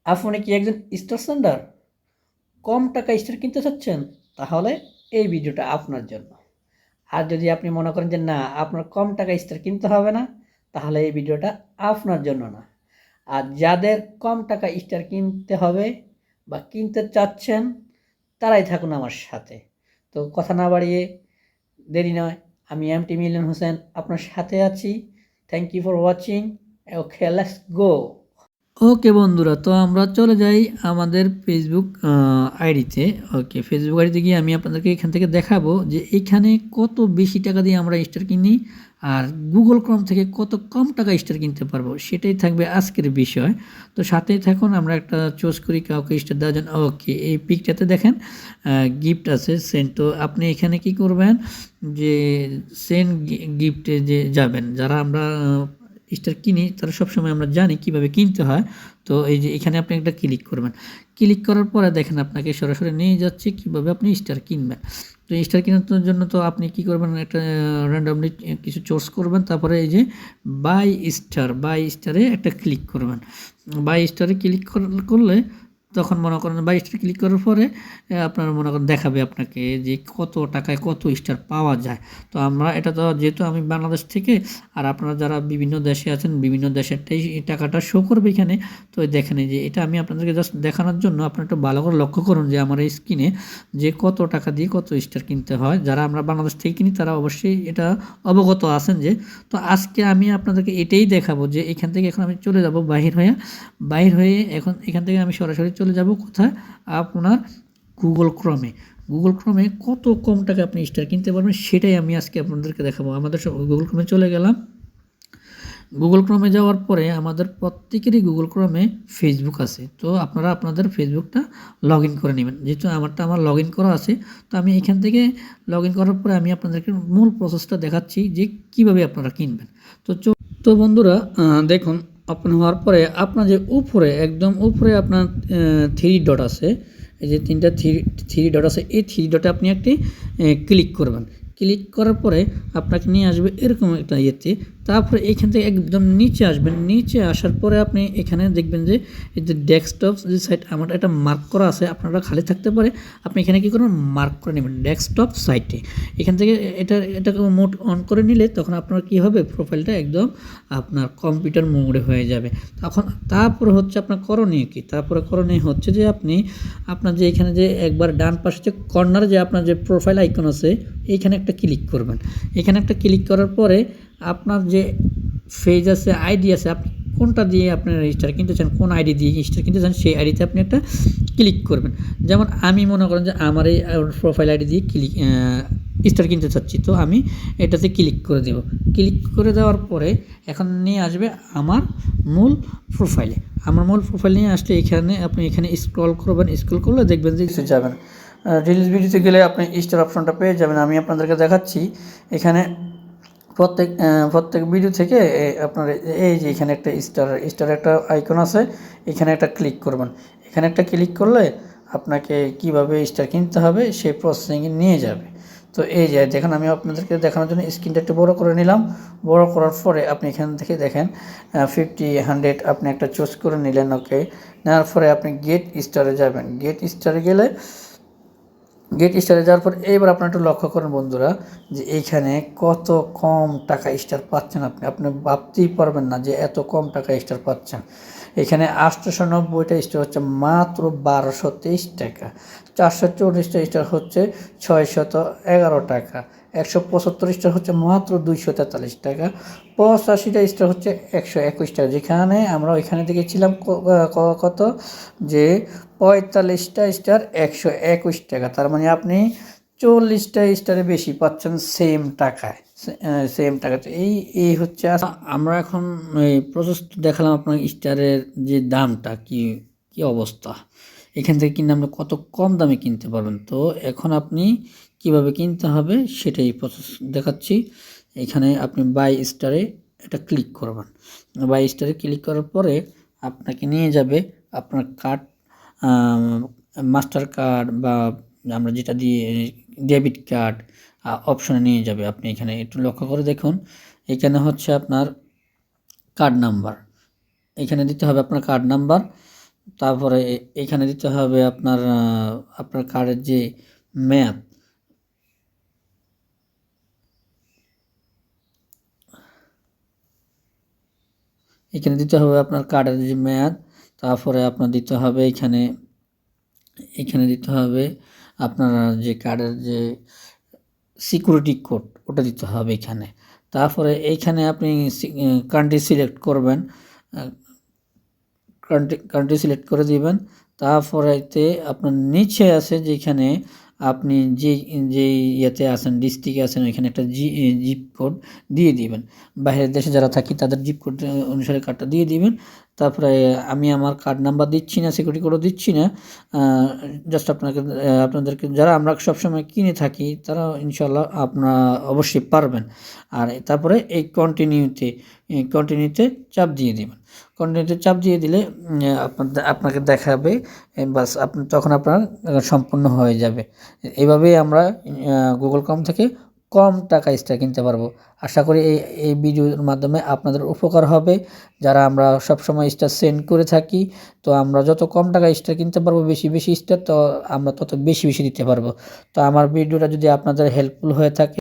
আপনি কি একজন স্টার সেন্ডার? কম টাকায় স্টার কিনতে চাচ্ছেন? তাহলে এই ভিডিওটা আপনার জন্য। আর যদি আপনি মনে করেন যে না, আপনার কম টাকায় স্টার কিনতে হবে না, তাহলে এই ভিডিওটা আপনার জন্য না। আর যাদের কম টাকায় স্টার কিনতে হবে বা কিনতে চাচ্ছেন, তারাই থাকুন আমার সাথে। তো কথা না বাড়িয়ে দেরি নয়, আমি এমটি মিলন হোসেন আপনার সাথে আছি। Thank you for watching. Okay, let's go. Okay বন্ধুরা, তো আমরা চলে যাই আমাদের ফেসবুক আইডিতে। ওকে, ফেসবুক আইডিতে গিয়ে আমি আপনাদেরকে এখান থেকে দেখাবো যে এখানে কত বেশি টাকা দিয়ে আমরা স্টার কিনি আর গুগল ক্রোম থেকে কত কম টাকা স্টার কিনতে পারবো, সেটাই থাকবে আজকের বিষয়। তো সাথেই থাকুন, আমরা একটা চুজ করি কাউকে স্টার দেওয়ার জন্য। ওকে, এই পিকটাতে দেখেন গিফট আছে, সেন্ড। তো আপনি এখানে কি করবেন যে সেন্ড গিফটে যে যাবেন, যারা আমরা স্টার কিনি তারা সবসময় আমরা জানি কিভাবে কিনতে হয়। তো এই যে এখানে আপনি একটা ক্লিক করবেন, ক্লিক করার পরে দেখেন আপনাকে সরাসরি নিয়ে যাচ্ছে কিভাবে আপনি স্টার কিনবেন। তো স্টার কেনার জন্য তো আপনি কি করবেন, একটা র্যান্ডমলি কিছু চুজ করবেন, তারপরে এই যে বাই স্টারে একটা ক্লিক করবেন। বাই স্টারে ক্লিক করলে তখন মনে করেন বাই স্টার ক্লিক করার পরে আপনার মনে করেন দেখাবে আপনাকে যে কত টাকায় কত স্টার পাওয়া যায়। তো আমরা এটা তো যেহেতু আমি বাংলাদেশ থেকে, আর আপনারা যারা বিভিন্ন দেশে আছেন বিভিন্ন দেশেরটাই এই টাকাটা শো করবে এখানে। তো দেখেন এই যে এটা আমি আপনাদেরকে জাস্ট দেখানোর জন্য আপনারা একটু ভালো করে লক্ষ্য করুন যে আমার এই স্ক্রিনে যে কত টাকা দিয়ে কত স্টার কিনতে হয়। যারা আমরা বাংলাদেশ থেকে কিনি তারা অবশ্যই এটা অবগত আছেন যে। তো আজকে আমি আপনাদেরকে এটাই দেখাবো যে এখান থেকে এখন আমি চলে যাব বাহির হয়ে এখন এখান থেকে আমি সরাসরি চলে যাব কোথায়, আপনার গুগল ক্রোমে কত কম টাকা আপনি স্টার কিনতে পারবেন সেটাই আমি আজকে আপনাদেরকে দেখাবো। আমাদের সব গুগল ক্রোমে চলে গেলাম। গুগল ক্রোমে যাওয়ার পরে আমাদের প্রত্যেকেরই গুগল ক্রোমে ফেসবুক আছে। তো আপনারা আপনাদের ফেসবুকটা লগ ইন করে নেবেন। যেহেতু আমার লগ ইন করা আছে, তো আমি এখান থেকে লগ ইন করার পরে আমি আপনাদেরকে মূল প্রসেসটা দেখাচ্ছি যে কিভাবে আপনারা কিনবেন। তো বন্ধুরা, দেখুন, ওপেন হওয়ার পরে আপনার যে উপরে একদম উপরে আপনার থ্রি ডট আছে, এই যে তিনটা থ্রি ডট আছে, এই থ্রি ডটে আপনি একটি ক্লিক করবেন। ক্লিক করার পরে আপনাকে নিয়ে আসবে এরকম একটা ইয়েতে। তারপরে এখান থেকে একদম নিচে আসবেন, নিচে আসার পরে আপনি এখানে দেখবেন যে এই যে ডেস্কটপ যে সাইট আমার এটা মার্ক করা আছে, আপনারা খালি থাকতে পারে আপনি এখানে কী করবেন, মার্ক করে নেবেন ডেস্কটপ সাইটে। এখান থেকে এটাকে মোড অন করে নিলে তখন আপনার কী হবে, প্রোফাইলটা একদম আপনার কম্পিউটার মোডে হয়ে যাবে। তারপরে হচ্ছে আপনার করণীয় কী, তারপরে করণীয় হচ্ছে যে আপনি আপনার যে এখানে যে একবার ডান পাশে যে কর্নারে যে আপনার যে প্রোফাইল আইকন আছে এইখানে একটা ক্লিক করবেন। এখানে একটা ক্লিক করার পরে আপনার যে পেজ আছে, আইডি আছে, আপনি কোনটা দিয়ে আপনার স্টার কিনতে চান, কোন আইডি দিয়ে স্টার কিনতে চান সেই আইডিতে আপনি একটা ক্লিক করবেন। যেমন আমি মনে করেন যে আমার এই প্রোফাইল আইডি দিয়ে স্টার কিনতে চাচ্ছি, তো আমি এটাতে ক্লিক করে দেব। ক্লিক করে দেওয়ার পরে এখন নিয়ে আসবে আমার মূল প্রোফাইলে। আমার মূল প্রোফাইল নিয়ে আসলে আপনি এখানে স্ক্রল করবেন, স্ক্রল করলে দেখবেন যে যাবেন রিলস ভিডিওতে গেলে আপনি স্টার অপশনটা পেয়ে যাবেন। আমি আপনাদেরকে দেখাচ্ছি এখানে প্রত্যেক ভিডিও থেকে আপনার এই যে এখানে একটা স্টার একটা আইকন আছে, এখানে একটা ক্লিক করবেন। এখানে একটা ক্লিক করলে আপনাকে কিভাবে স্টার কিনতে হবে সেই প্রসেসিংয়ে নিয়ে যাবে। তো এই যে দেখেন, আমি আপনাদেরকে দেখানোর জন্য স্ক্রিনটা একটু বড় করে নিলাম। বড় করার পরে আপনি এখান থেকে দেখেন 50 100 আপনি একটা চুজ করে নিলেন। ওকে, নেওয়ার পরে আপনি গেট স্টারে যাবেন। গেট স্টারে যাওয়ার পর এবার আপনারা একটু লক্ষ্য করেন বন্ধুরা যে এইখানে কত কম টাকা স্টার পাচ্ছেন। আপনি ভাবতেই পারবেন না যে এত কম টাকা স্টার পাচ্ছেন। এখানে 890টা স্টার হচ্ছে মাত্র 1223 টাকা, 434টা স্টার হচ্ছে 611 টাকা, 175 স্টার হচ্ছে মাত্র 243 টাকা, 85টা স্টার হচ্ছে 121 টাকা। যেখানে আমরা ওইখানে দেখেছিলাম কত যে 45টা স্টার 121 টাকা। তার মানে আপনি 40টা স্টারে বেশি পাচ্ছেন সেম টাকায়। তো এই হচ্ছে আমরা এখন এই প্রসেস দেখালাম আপনার স্টারের যে দামটা কি কি অবস্থা। এখান থেকে কিনলে আপনি কত কম দামে কিনতে পারবেন। তো এখন আপনি কিভাবে কিনতে হবে সেটাই প্রসেস দেখাচ্ছি। এখানে আপনি বাই স্টারে এটা ক্লিক করবেন। বাই স্টারে ক্লিক করার পরে আপনাকে নিয়ে যাবে আপনার কার্ড, মাস্টার কার্ড বা আমরা যেটা দিয়ে ডেবিট কার্ড অপশনে নিয়ে যাবে। আপনি এখানে একটু লক্ষ্য করে দেখুন, এখানে হচ্ছে আপনার কার্ড নাম্বার, এখানে দিতে হবে আপনার কার্ড নাম্বার। তারপরে এখানে দিতে হবে আপনার কার্ডের যে মেয়াদ, এখানে দিতে হবে আপনার কার্ডের যে মেয়াদ। তারপরে আপনার দিতে হবে এখানে দিতে হবে আপনার যে কার্ডের যে সিকিউরিটি কোড, ওটা দিতে হবে এখানে। তারপরে এইখানে আপনি কান্ট্রি সিলেক্ট করবেন, কান্ট্রি সিলেক্ট করে দিবেন। তারপরেতে আপনার নিচে আছে যেখানে আপনি যে ইয়েতে আছেন, ডিস্ট্রিক্টে আছেন, ওইখানে একটা জিপ কোড দিয়ে দিবেন। বাইরের দেশে যারা থাকি তাদের জিপ কোড অনুসারে কার্ডটা দিয়ে দিবেন। তারপরে আমি আমার কার্ড নাম্বার দিচ্ছি না, সিকিউরিটি কোডও দিচ্ছি না, জাস্ট আপনাদেরকে যারা আমরা সবসময় কিনে থাকি তারা ইনশাল্লাহ অবশ্যই পারবেন। আর তারপরে এই কন্টিনিউতে চাপ দিয়ে দিবেন। কন্টিনিউতে চাপ দিয়ে দিলে আপনাকে দেখাবে, বাস তখন আপনার সম্পূর্ণ হয়ে যাবে। এভাবেই আমরা গুগল ক্রোম থেকে কম টাকা স্টার কিনতে পারবো। আশা করি এই ভিডিওর মাধ্যমে আপনাদের উপকার হবে। যারা আমরা সবসময় স্টার সেন্ড করে থাকি, তো আমরা যত কম টাকা স্টার কিনতে পারবো, বেশি বেশি স্টার, তো আমরা তত বেশি বেশি দিতে পারবো। তো আমার ভিডিওটা যদি আপনাদের হেল্পফুল হয়ে থাকে